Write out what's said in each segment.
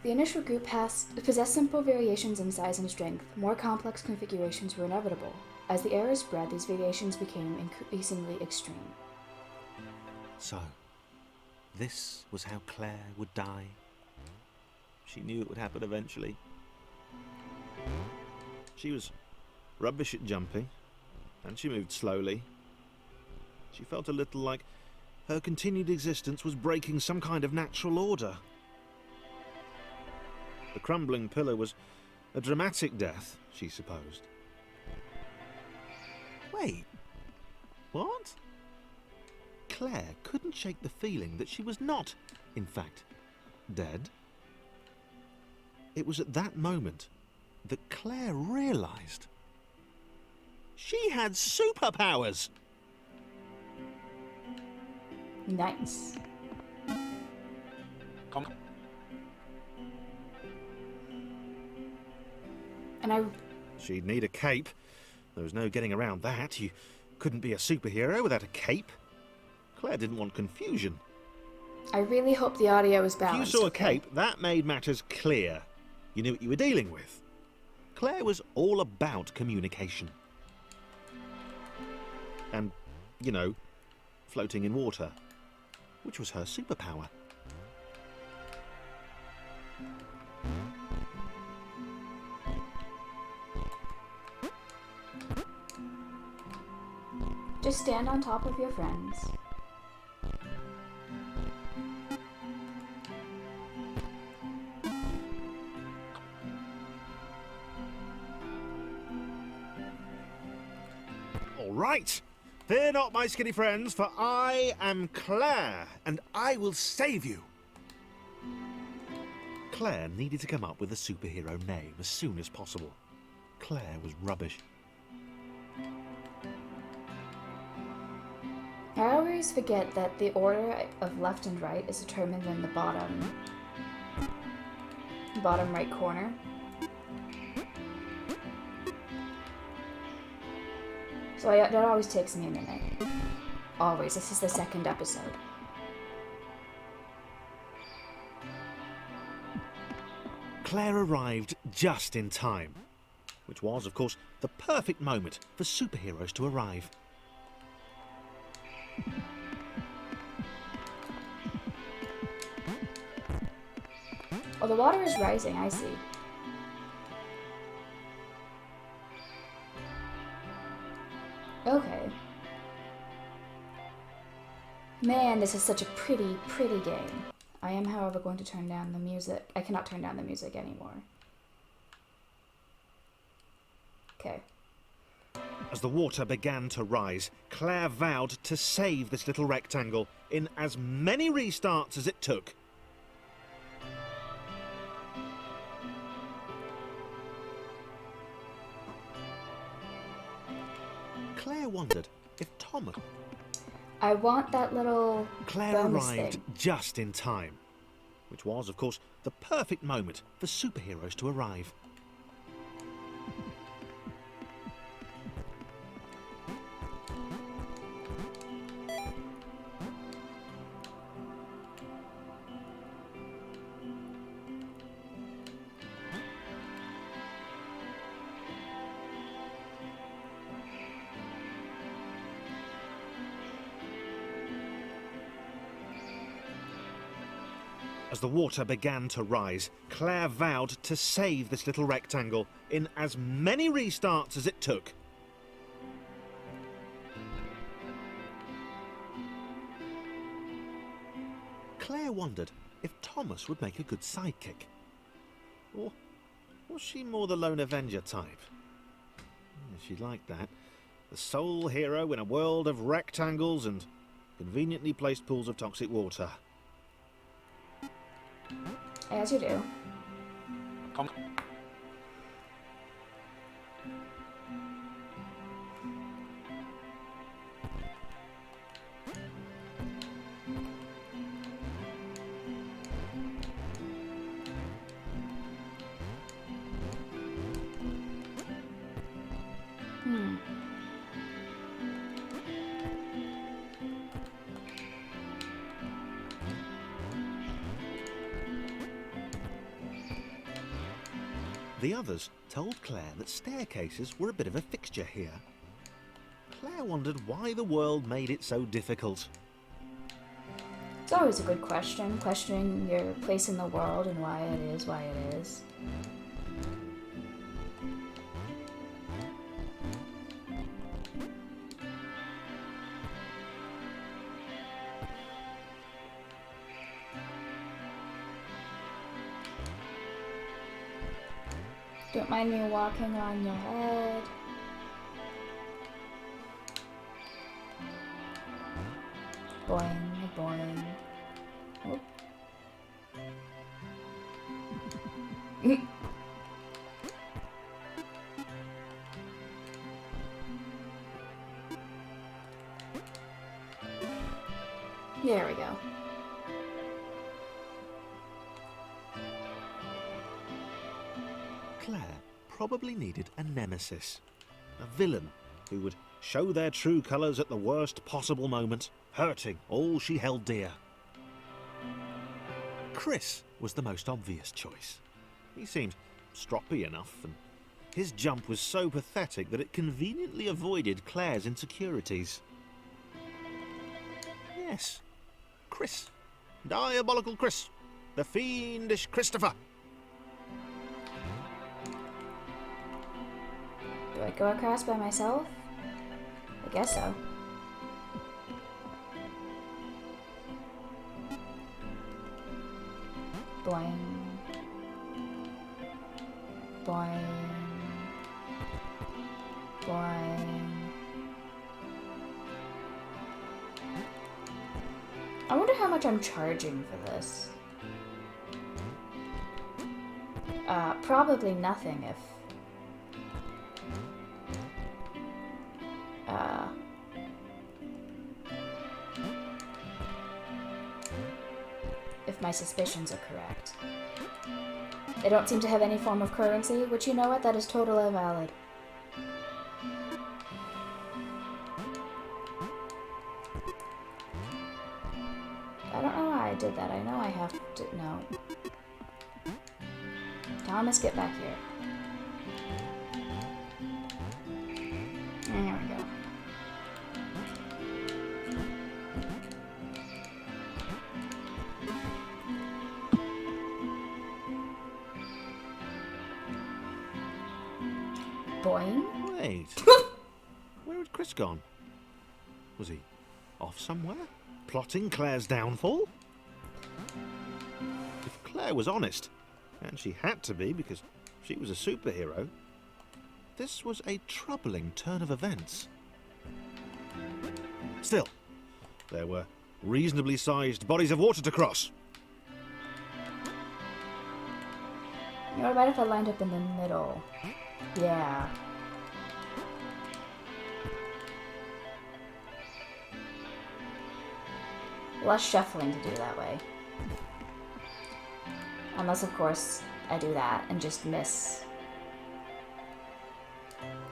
The initial group possessed simple variations in size and strength. More complex configurations were inevitable. As the era spread, these variations became increasingly extreme. So, this was how Claire would die. She knew it would happen eventually. She was rubbish at jumping, and she moved slowly. She felt a little like her continued existence was breaking some kind of natural order. The crumbling pillar was a dramatic death, she supposed. Wait, what? Claire couldn't shake the feeling that she was not, in fact, dead. It was at that moment that Claire realised she had superpowers. Nice. And She'd need a cape. There was no getting around that. You couldn't be a superhero without a cape. Claire didn't want confusion. I really hope the audio was If balanced. you saw a cape, that made matters clear. You knew what you were dealing with. Claire was all about communication. And, you know, floating in water, which was her superpower. Just stand on top of your friends. All right. Fear not, my skinny friends, for I am Claire, and I will save you. Claire needed to come up with a superhero name as soon as possible. Claire was rubbish. I always forget that the order of left and right is determined in the bottom right corner. So that always takes me a minute. Always. This is the second episode. Claire arrived just in time, which was, of course, the perfect moment for superheroes to arrive. Oh, the water is rising, I see. Okay. Man, this is such a pretty, pretty game. I am, however, going to turn down the music. I cannot turn down the music anymore. Okay. As the water began to rise, Claire vowed to save this little rectangle in as many restarts as it took. Claire wondered if Thomas... I want that little Claire bonus arrived thing. just in time, which was, of course, the perfect moment for superheroes to arrive. As the water began to rise, Claire vowed to save this little rectangle in as many restarts as it took. Claire wondered if Thomas would make a good sidekick. Or was she more the lone Avenger type? She liked that. The sole hero in a world of rectangles and conveniently placed pools of toxic water. As you do. The others told Claire that staircases were a bit of a fixture here. Claire wondered why the world made it so difficult. It's always a good question, questioning your place in the world and why it is. Don't mind me walking on your head. Boing, boing. Whoop. There we go. Claire probably needed a nemesis, a villain who would show their true colours at the worst possible moment, hurting all she held dear. Chris was the most obvious choice. He seemed stroppy enough, and his jump was so pathetic that it conveniently avoided Claire's insecurities. Yes, Chris. Diabolical Chris. The fiendish Christopher. Do I go across by myself? I guess so. Boing. Boing. Boing. I wonder how much I'm charging for this. Probably nothing if my suspicions are correct. They don't seem to have any form of currency, which, you know what, that is totally valid. I don't know why I did that. I know I have to... No. Thomas, get back here. There we go. Boing. Wait. Where had Chris gone? Was he off somewhere? Plotting Claire's downfall? If Claire was honest, and she had to be because she was a superhero, this was a troubling turn of events. Still, there were reasonably sized bodies of water to cross. You know, what about if I lined up in the middle? Yeah. Less shuffling to do that way. Unless, of course, I do that and just miss.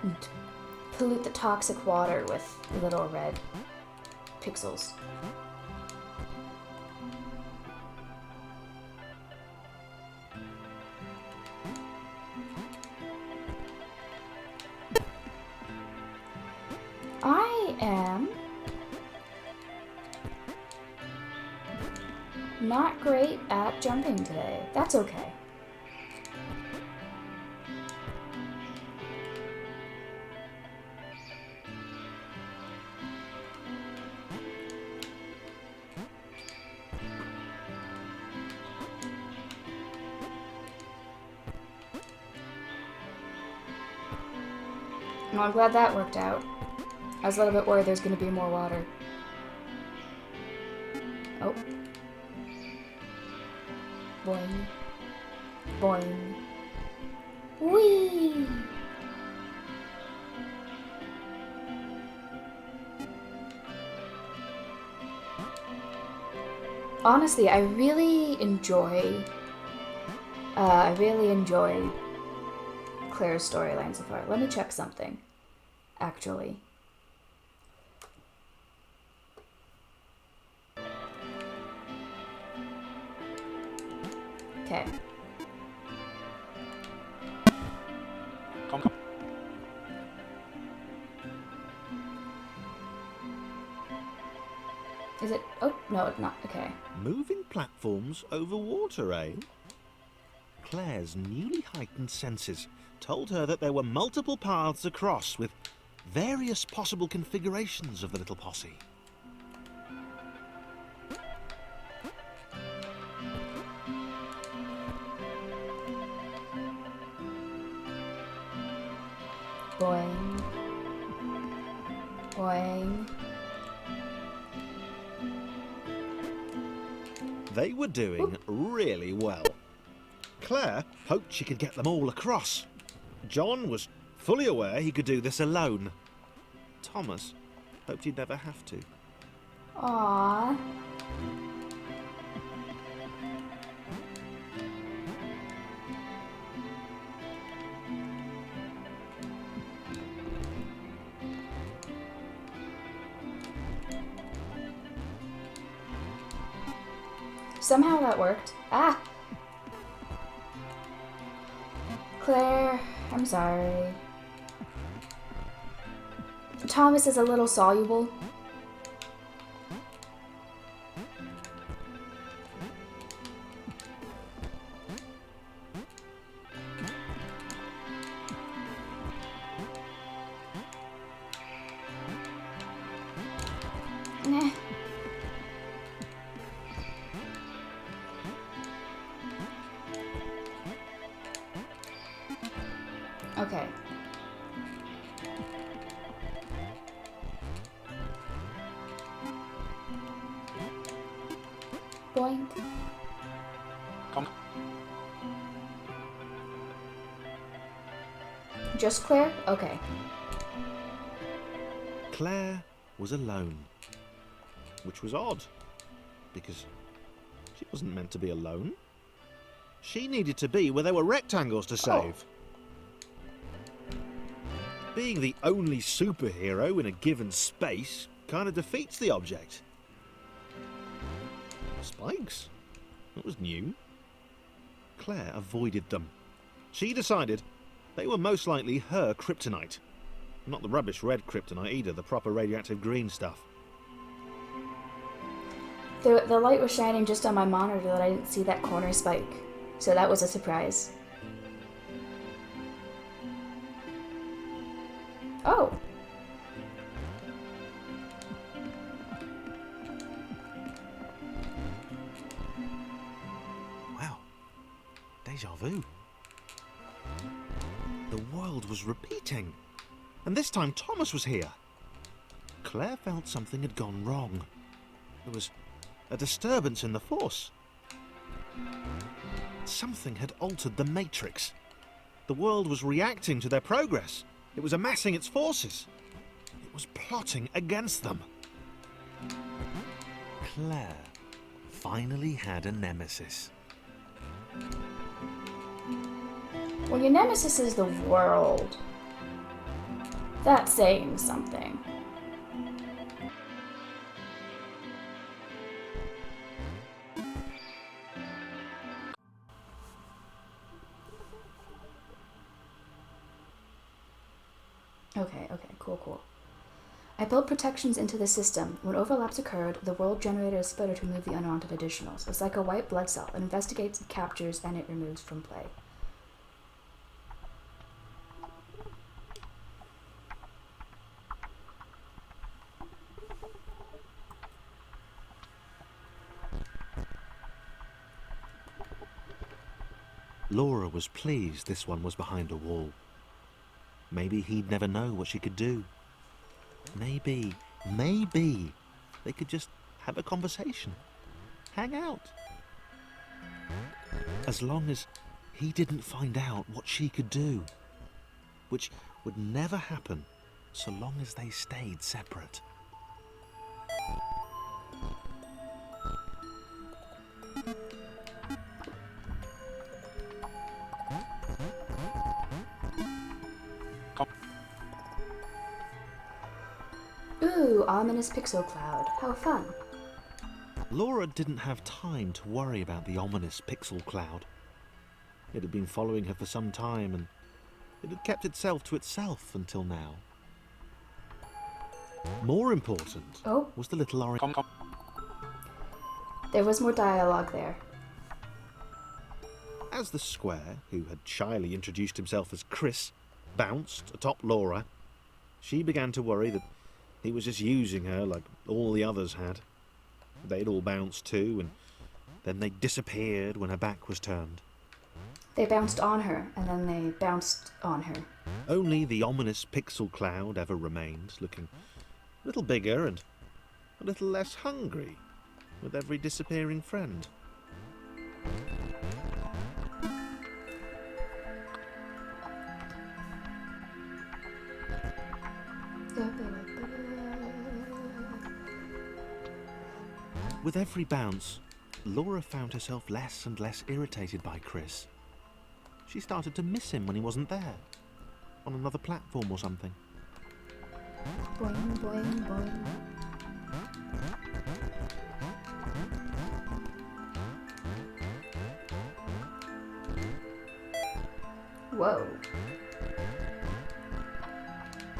And pollute the toxic water with little red pixels. I am not great at jumping today. That's okay. Well, I'm glad that worked out. I was a little bit worried there's going to be more water. Oh. Boing. Boing. Whee! Honestly, I really enjoy Claire's storyline so far. Let me check something, actually. Okay. Is it? Oh, no, it's not. Okay. Moving platforms over water, eh? Claire's newly heightened senses told her that there were multiple paths across with various possible configurations of the little posse. Boing. Boing. They were doing really well. Claire hoped she could get them all across. John was fully aware he could do this alone. Thomas hoped he'd never have to. Aww. Somehow that worked. Ah! Claire, I'm sorry. Thomas is a little soluble. Nah. Okay. Boink. Just Claire? Okay. Claire was alone, which was odd, because she wasn't meant to be alone. She needed to be where there were rectangles to save. Being the only superhero in a given space kind of defeats the object. Spikes? That was new. Claire avoided them. She decided they were most likely her kryptonite. Not the rubbish red kryptonite either, the proper radioactive green stuff. The light was shining just on my monitor that I didn't see that corner spike. So that was a surprise. Oh. Wow. Deja vu. The world was repeating. And this time Thomas was here. Claire felt something had gone wrong. There was a disturbance in the force. Something had altered the matrix. The world was reacting to their progress. It was amassing its forces. It was plotting against them. Claire finally had a nemesis. When your nemesis is the world, that's saying something. Okay, cool. I built protections into the system. When overlaps occurred, the world generated a splitter to remove the unwanted additionals. It's like a white blood cell. It investigates, it captures, and it removes from play. Laura was pleased this one was behind a wall. Maybe he'd never know what she could do. Maybe they could just have a conversation. Hang out. As long as he didn't find out what she could do. Which would never happen so long as they stayed separate. Ooh, ominous pixel cloud. How fun. Laura didn't have time to worry about the ominous pixel cloud. It had been following her for some time, and It had kept itself to itself until now. More important Oh, was the little orange... there was more dialogue there. As the square, who had shyly introduced himself as Chris, bounced atop Laura, she began to worry that he was just using her like all the others had. They'd all bounced too, and then they disappeared when her back was turned. They bounced on her, and then they bounced on her. Only the ominous pixel cloud ever remained, looking a little bigger and a little less hungry with every disappearing friend. With every bounce, Laura found herself less and less irritated by Chris. She started to miss him when he wasn't there, on another platform or something. Boing, boing, boing. Whoa.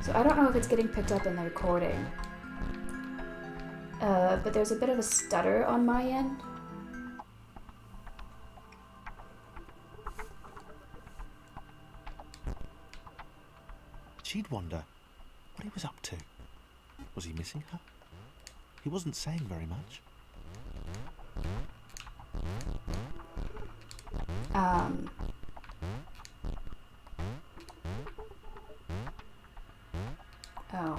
So I don't know if it's getting picked up in the recording. But there's a bit of a stutter on my end. She'd wonder what he was up to. Was he missing her? He wasn't saying very much. Oh.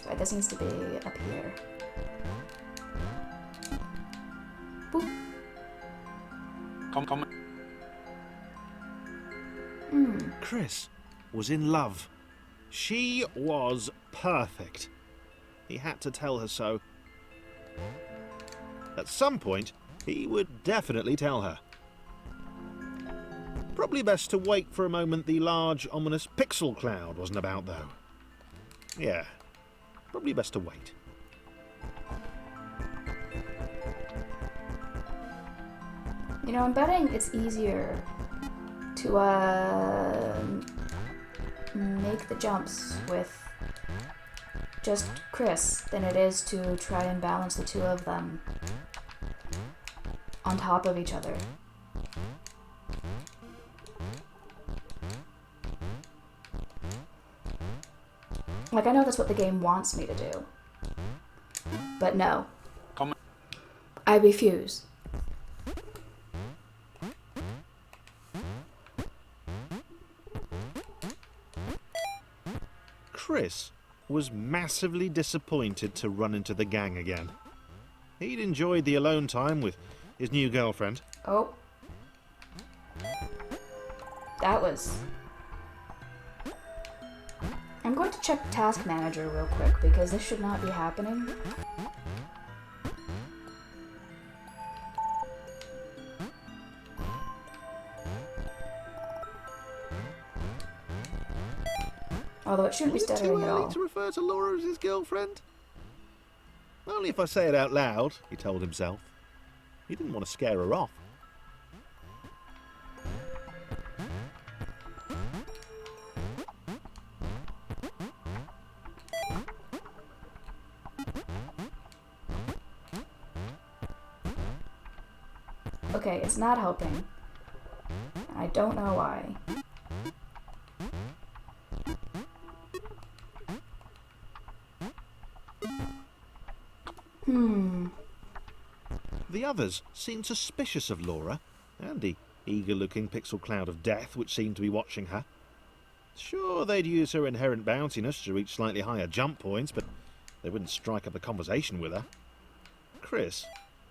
Sorry, this needs to be up here. Boop. Chris was in love. She was perfect. He had to tell her so. At some point, he would definitely tell her. Probably best to wait for a moment the large, ominous pixel cloud wasn't about, though. Yeah, probably best to wait. You know, I'm betting it's easier to make the jumps with just Chris than it is to try and balance the two of them on top of each other. Like, I know that's what the game wants me to do. But no. I refuse. Chris was massively disappointed to run into the gang again. He'd enjoyed the alone time with his new girlfriend. Oh. That was... I'm going to check Task Manager real quick because this should not be happening. Although it shouldn't be stuttering at all. To refer to Laura as his girlfriend? Only if I say it out loud, he told himself. He didn't want to scare her off. Okay, it's not helping. I don't know why. The others seemed suspicious of Laura, and the eager-looking pixel cloud of death which seemed to be watching her. Sure, they'd use her inherent bounciness to reach slightly higher jump points, but they wouldn't strike up a conversation with her. Chris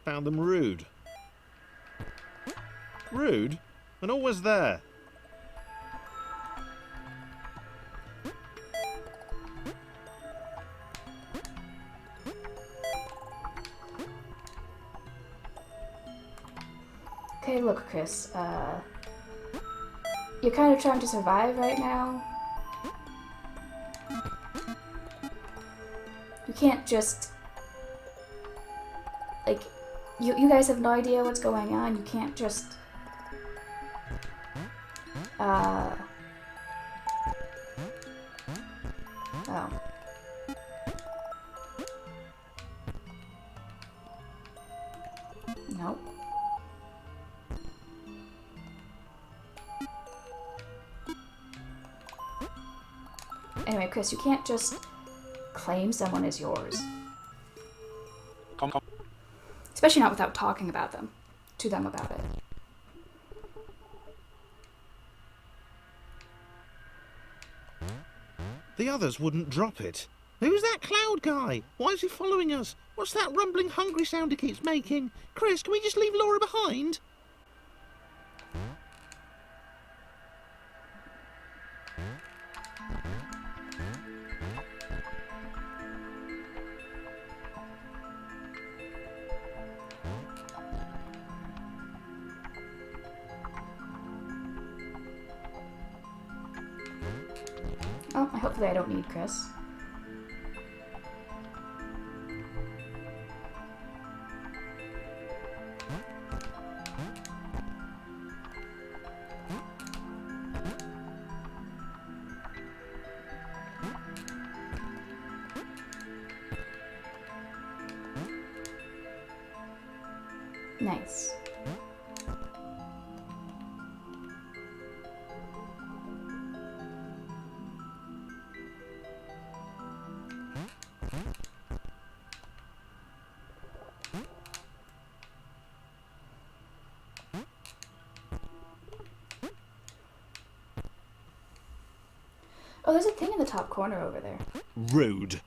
found them rude. Rude, and always there. Okay, look, Chris, you're kind of trying to survive right now. You can't just, like, You guys have no idea what's going on. You can't just... Oh. Nope. Anyway, Chris, you can't just claim someone as yours. Especially not without talking about them. To them about it. The others wouldn't drop it. Who's that Cloud guy? Why is he following us? What's that rumbling hungry sound he keeps making? Chris, can we just leave Laura behind? Oh, hopefully I don't need Chris. Nice. Oh, there's a thing in the top corner over there. Rude.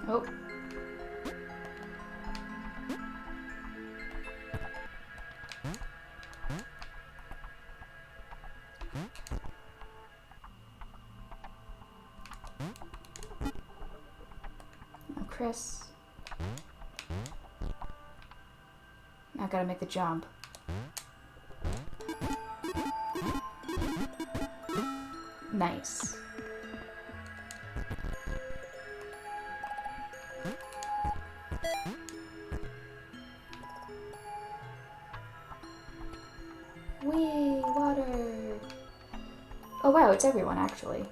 Oh. Oh, Chris. Now I gotta make the jump. Nice. Whee! Water! Oh wow, it's everyone actually.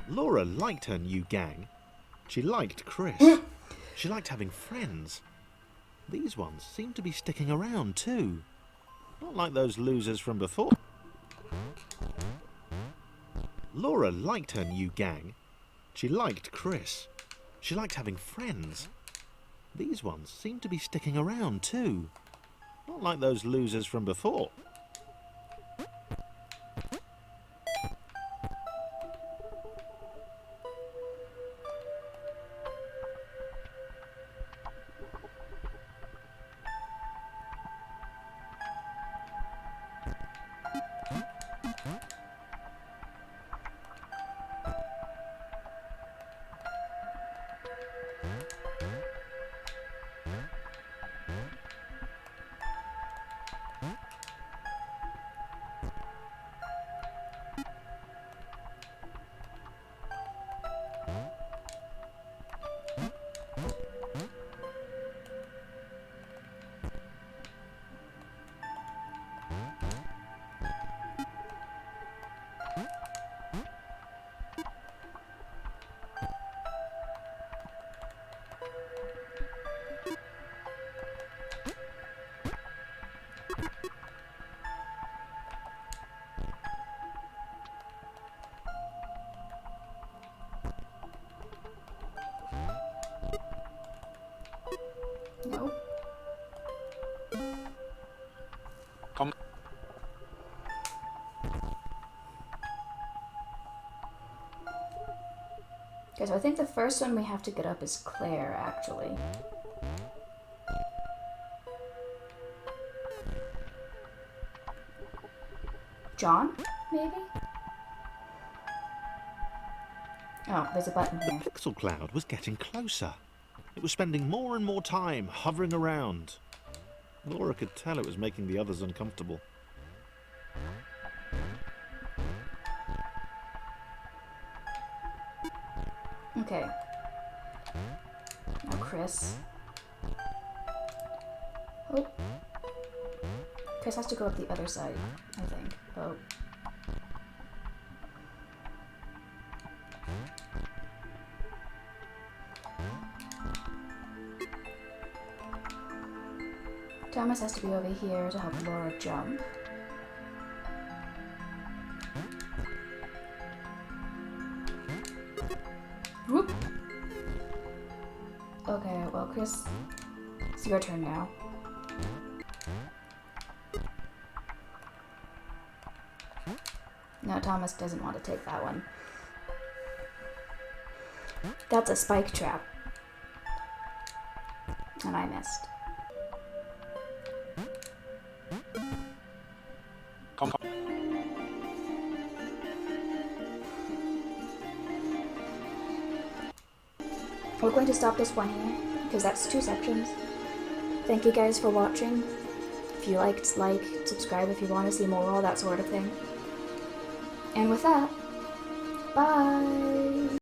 Laura liked her new gang. She liked Chris. She liked having friends. These ones seem to be sticking around too. Not like those losers from before. Laura liked her new gang. She liked Chris. She liked having friends. These ones seem to be sticking around too. Not like those losers from before. No. Okay, so I think the first one we have to get up is Claire, actually. John, maybe? Oh, there's a button here. Pixel Cloud was getting closer. It was spending more and more time hovering around. Laura could tell it was making the others uncomfortable. Okay. Now Chris. Oh. Chris has to go up the other side, I think. Oh. Thomas has to be over here to help Laura jump. Whoop! Okay, well, Chris, it's your turn now. No, Thomas doesn't want to take that one. That's a spike trap. And I missed. We're going to stop this one here, because that's 2 sections. Thank you guys for watching. If you liked, like, subscribe if you want to see more, all that sort of thing. And with that, bye!